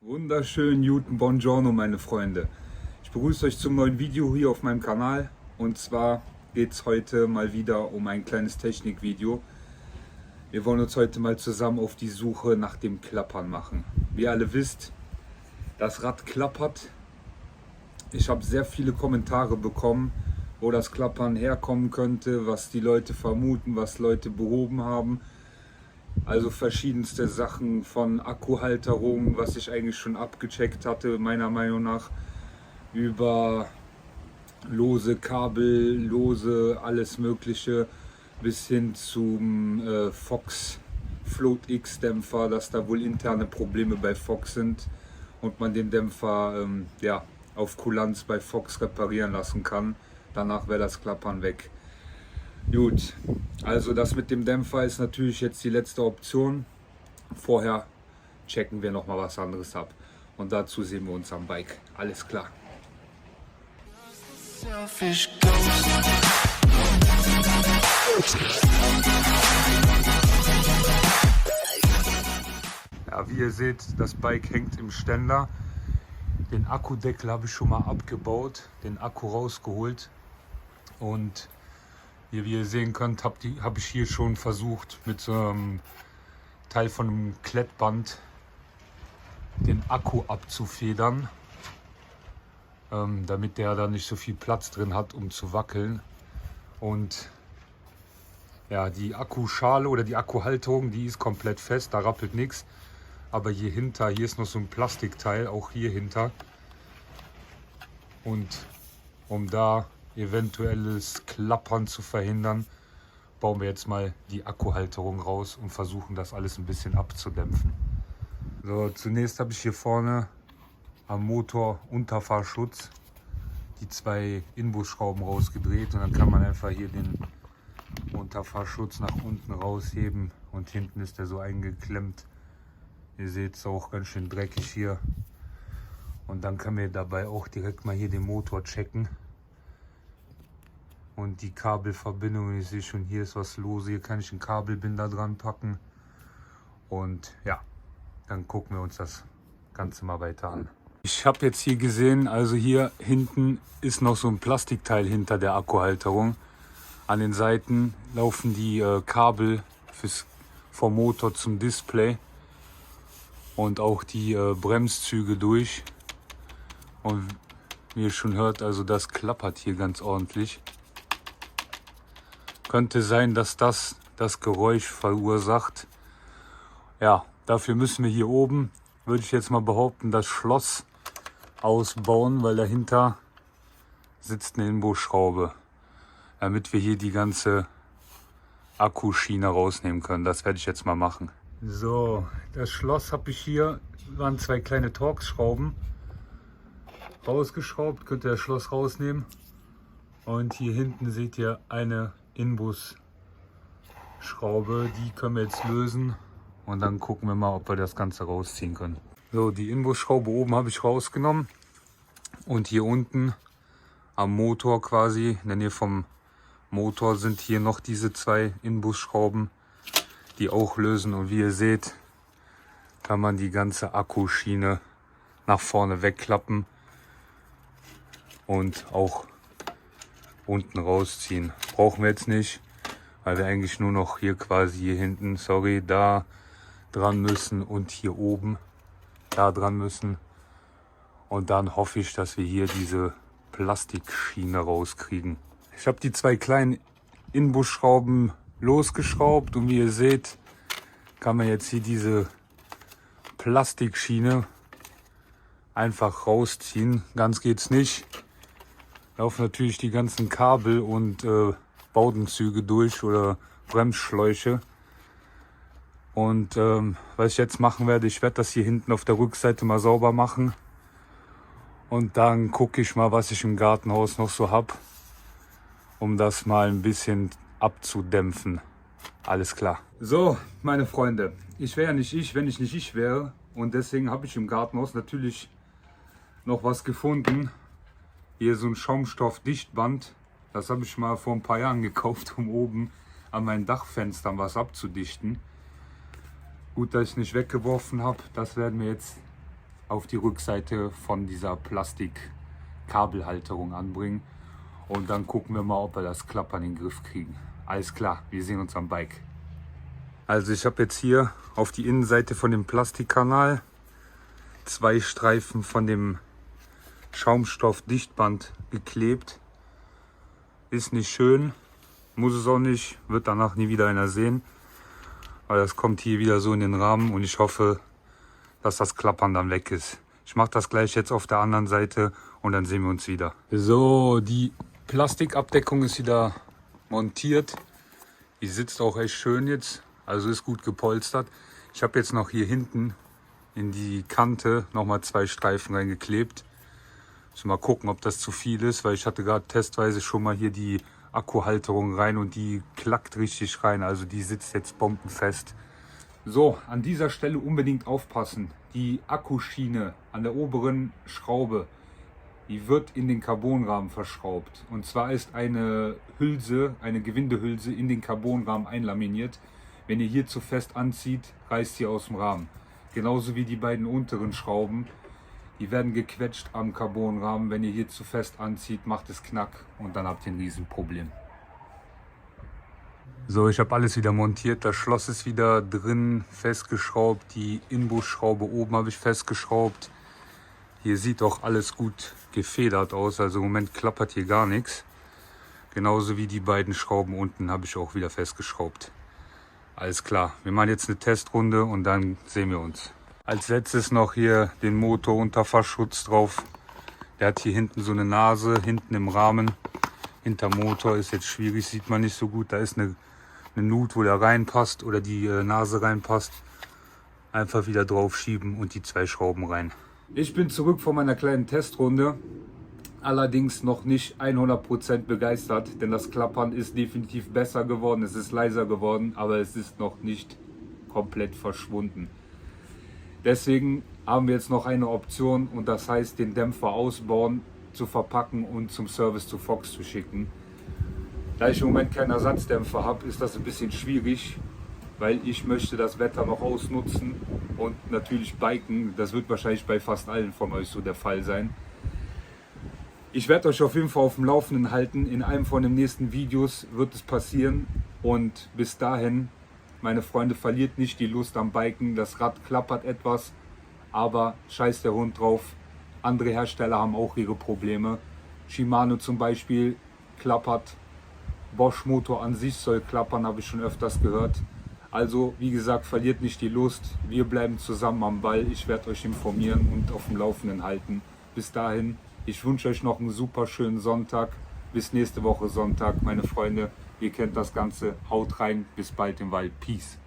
Wunderschönen guten Buongiorno, meine Freunde. Ich begrüße euch zum neuen Video hier auf meinem Kanal. Und zwar geht es heute mal wieder um ein kleines Technikvideo. Wir wollen uns heute mal zusammen auf die Suche nach dem Klappern machen. Wie ihr alle wisst, das Rad klappert. Ich habe sehr viele Kommentare bekommen, wo das Klappern herkommen könnte, was die Leute vermuten, was Leute behoben haben. Also verschiedenste Sachen von Akkuhalterung, was ich eigentlich schon abgecheckt hatte, meiner Meinung nach, über lose Kabel, lose alles Mögliche, bis hin zum Fox Float X Dämpfer, dass da wohl interne Probleme bei Fox sind und man den Dämpfer auf Kulanz bei Fox reparieren lassen kann. Danach wäre das Klappern weg. Gut, also das mit dem Dämpfer ist natürlich jetzt die letzte Option. Vorher checken wir noch mal was anderes ab. Und dazu sehen wir uns am Bike. Alles klar. Ja, wie ihr seht, das Bike hängt im Ständer. Den Akkudeckel habe ich schon mal abgebaut, den Akku rausgeholt. Und wie ihr sehen könnt, habe ich hier schon versucht, mit so einem Teil von einem Klettband den Akku abzufedern, damit der da nicht so viel Platz drin hat, um zu wackeln. Und ja, die Akkuschale oder die Akkuhalterung, die ist komplett fest, da rappelt nichts. Aber hier hinter, hier ist noch so ein Plastikteil, auch hier hinter. Und um da eventuelles Klappern zu verhindern, bauen wir jetzt mal die Akkuhalterung raus und versuchen das alles ein bisschen abzudämpfen. So, zunächst habe ich hier vorne am Motor Unterfahrschutz die zwei Inbusschrauben rausgedreht und dann kann man einfach hier den Unterfahrschutz nach unten rausheben und hinten ist der so eingeklemmt. Ihr seht es auch ganz schön dreckig hier. Und dann können wir dabei auch direkt mal hier den Motor checken. Und die Kabelverbindung, ich sehe schon, hier ist was lose, hier kann ich einen Kabelbinder dran packen. Und ja, dann gucken wir uns das Ganze mal weiter an. Ich habe jetzt hier gesehen, also hier hinten ist noch so ein Plastikteil hinter der Akkuhalterung. An den Seiten laufen die Kabel vom Motor zum Display und auch die Bremszüge durch. Und wie ihr schon hört, also das klappert hier ganz ordentlich. Könnte sein, dass das Geräusch verursacht. Ja, dafür müssen wir hier oben, würde ich jetzt mal behaupten, das Schloss ausbauen, weil dahinter sitzt eine Inbusschraube, damit wir hier die ganze Akkuschiene rausnehmen können. Das werde ich jetzt mal machen. So, das Schloss habe ich hier, waren zwei kleine Torx-Schrauben rausgeschraubt, könnt ihr das Schloss rausnehmen. Und hier hinten seht ihr eine Inbusschraube, die können wir jetzt lösen und dann gucken wir mal, ob wir das Ganze rausziehen können. So, die Inbusschraube oben habe ich rausgenommen und hier unten am Motor quasi, in der Nähe vom Motor sind hier noch diese zwei Inbusschrauben, die auch lösen. Und wie ihr seht, kann man die ganze Akkuschiene nach vorne wegklappen und auch unten rausziehen. Brauchen wir jetzt nicht, weil wir eigentlich nur noch hier quasi hier hinten, da dran müssen und hier oben da dran müssen. Und dann hoffe ich, dass wir hier diese Plastikschiene rauskriegen. Ich habe die zwei kleinen Inbusschrauben losgeschraubt und wie ihr seht, kann man jetzt hier diese Plastikschiene einfach rausziehen. Ganz geht's nicht. Laufen natürlich die ganzen Kabel und Baudenzüge durch oder Bremsschläuche. Und was ich jetzt machen werde, ich werde das hier hinten auf der Rückseite mal sauber machen. Und dann gucke ich mal, was ich im Gartenhaus noch so habe, um das mal ein bisschen abzudämpfen. Alles klar. So, meine Freunde, ich wäre ja nicht ich, wenn ich nicht ich wäre. Und deswegen habe ich im Gartenhaus natürlich noch was gefunden. Hier so ein Schaumstoff-Dichtband. Das habe ich mal vor ein paar Jahren gekauft, um oben an meinen Dachfenstern was abzudichten. Gut, dass ich es nicht weggeworfen habe. Das werden wir jetzt auf die Rückseite von dieser Plastikkabelhalterung anbringen. Und dann gucken wir mal, ob wir das Klappern in den Griff kriegen. Alles klar, wir sehen uns am Bike. Also ich habe jetzt hier auf die Innenseite von dem Plastikkanal 2 Streifen von dem Schaumstoffdichtband geklebt. Ist nicht schön, muss es auch nicht, wird danach nie wieder einer sehen. Weil das kommt hier wieder so in den Rahmen und ich hoffe, dass das Klappern dann weg ist. Ich mache das gleich jetzt auf der anderen Seite und dann sehen wir uns wieder. So, die Plastikabdeckung ist wieder montiert. Die sitzt auch echt schön jetzt, also ist gut gepolstert. Ich habe jetzt noch hier hinten in die Kante nochmal 2 Streifen reingeklebt. Muss mal gucken, ob das zu viel ist, weil ich hatte gerade testweise schon mal hier die Akkuhalterung rein und die klackt richtig rein. Also die sitzt jetzt bombenfest. So, an dieser Stelle unbedingt aufpassen. Die Akkuschiene an der oberen Schraube, die wird in den Carbonrahmen verschraubt. Und zwar ist eine Hülse, eine Gewindehülse in den Carbonrahmen einlaminiert. Wenn ihr hier zu fest anzieht, reißt sie aus dem Rahmen. Genauso wie die beiden unteren Schrauben. Die werden gequetscht am Carbonrahmen. Wenn ihr hier zu fest anzieht, macht es Knack und dann habt ihr ein Riesenproblem. So, ich habe alles wieder montiert. Das Schloss ist wieder drin, festgeschraubt. Die Inbusschraube oben habe ich festgeschraubt. Hier sieht auch alles gut gefedert aus. Also im Moment klappert hier gar nichts. Genauso wie die beiden Schrauben unten habe ich auch wieder festgeschraubt. Alles klar, wir machen jetzt eine Testrunde und dann sehen wir uns. Als letztes noch hier den Motor unter Verschutz drauf. Der hat hier hinten so eine Nase, hinten im Rahmen. Hinter Motor ist jetzt schwierig, sieht man nicht so gut. Da ist eine Nut, wo der reinpasst oder die Nase reinpasst. Einfach wieder drauf schieben und die 2 Schrauben rein. Ich bin zurück von meiner kleinen Testrunde. Allerdings noch nicht 100% begeistert, denn das Klappern ist definitiv besser geworden, es ist leiser geworden, aber es ist noch nicht komplett verschwunden. Deswegen haben wir jetzt noch eine Option und das heißt, den Dämpfer ausbauen, zu verpacken und zum Service zu Fox zu schicken. Da ich im Moment keinen Ersatzdämpfer habe, ist das ein bisschen schwierig, weil ich möchte das Wetter noch ausnutzen und natürlich biken. Das wird wahrscheinlich bei fast allen von euch so der Fall sein. Ich werde euch auf jeden Fall auf dem Laufenden halten. In einem von den nächsten Videos wird es passieren. Und bis dahin, meine Freunde, verliert nicht die Lust am Biken. Das Rad klappert etwas, aber scheiß der Hund drauf. Andere Hersteller haben auch ihre Probleme. Shimano zum Beispiel klappert. Bosch Motor an sich soll klappern, habe ich schon öfters gehört. Also wie gesagt, verliert nicht die Lust. Wir bleiben zusammen am Ball. Ich werde euch informieren und auf dem Laufenden halten. Bis dahin. Ich wünsche euch noch einen super schönen Sonntag. Bis nächste Woche Sonntag, meine Freunde. Ihr kennt das Ganze. Haut rein. Bis bald im Wald. Peace.